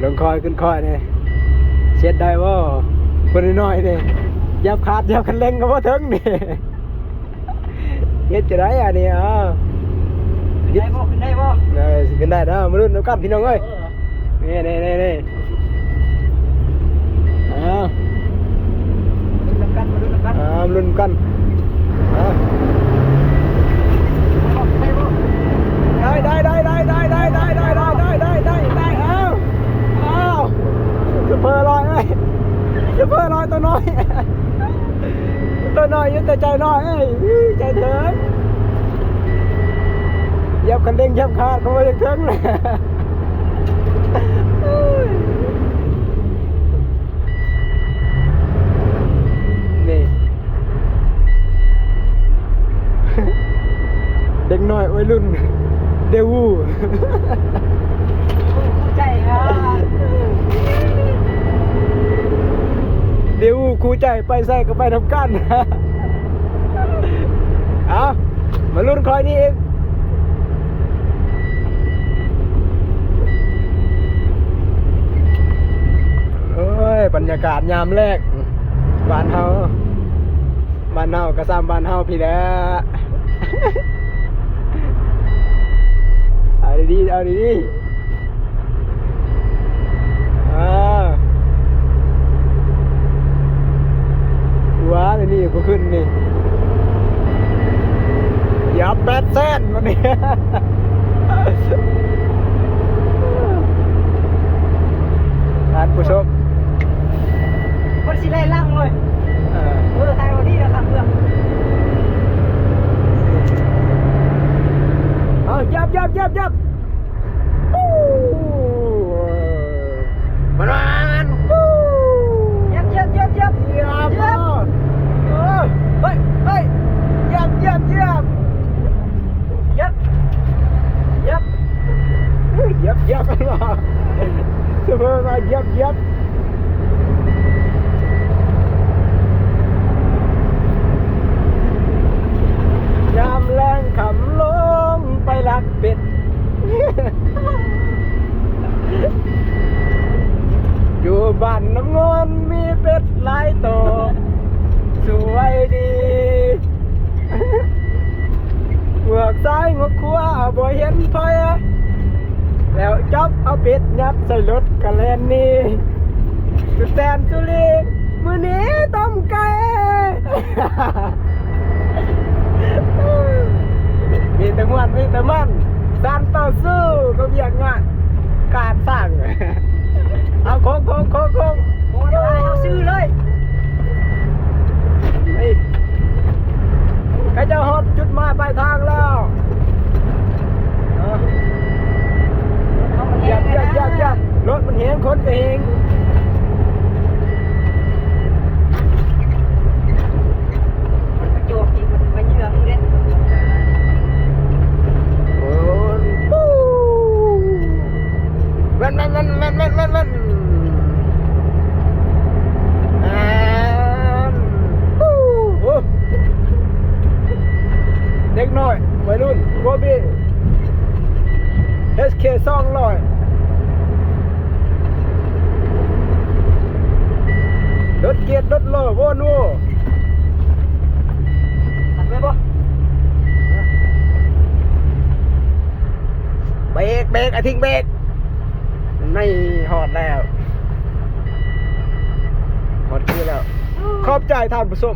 ลงคอยขึ้นคอยเนี่ยเช็ดได้ว่าคนน้อยๆเนี่ยยับขาดยับคันเร่งก็ว่าถึงนี่เฮ็ดจะได้อ่ะเนี่ยได้บ่ขึ้นได้บ่ ขึ้นได้นะมาลุ้นน้ำกันพี่น้องเอ้ยนี่มาลุ้นกัน ได้เอาจะเพิ่ลอยจะเพิ่ลอยตัวน้อยยังแต่ใจน้อยใจเถิงยับคันเร่งยับขาดเขาไม่ยังเถิงเลยนี่เด็กน้อยวัยรุ่นเดวู ใจอ่ะ เดี๋ยวครูใจไปใส่ก็ไปทำกันเอามาลุ้นคอยนี่เองเอ้ยบรรยากาศยามแรกบ้านเฮากระซำบ้านเฮาพี่แหล้ว เอาดีๆว้าเลยนี่ก็ขึ้นนี่อย่าแปดเส้นวันนี้ท่านผู้ชม คนสิไล่ล่างเลยทางเราดีแล้วทางเพื่อน เอายับมันปู้ยับยับเฮ้ยยับกันวะเสมอมายับยามแรงขำลงไปลักเป็ดอยู่บ้านน้ำงอนมีเป็ดหลายตัวสวยดีเมือกซ้ายงกขวาบ่เห็นไฟแล้วจับเอาเป็ดยัดใส่รถกระแลนนี่สุดแสนสุรีมื้อนี้ต้มไก่ มีแต่มันสานต่อสู้ก็เบียกงานการสร้างเอาโค้ง โอ้ยเอาซื้อเลย ใครจะฮอตจุดมาปลายทางแล้วยับรถมันเห็นคนก็เองมันประโยชน์อีกมันไปเยื่อมึงเล่น ปู้แว่นปู้เด็กน้อยวัยรุ่นโบบี้ SK 200รถเกียร์รถโลโวโน่ ตัดไปบ่ เบรกทิ้งเบรกไม่หอดแล้วหอดคือแล้วขอบใจท่านผู้ชม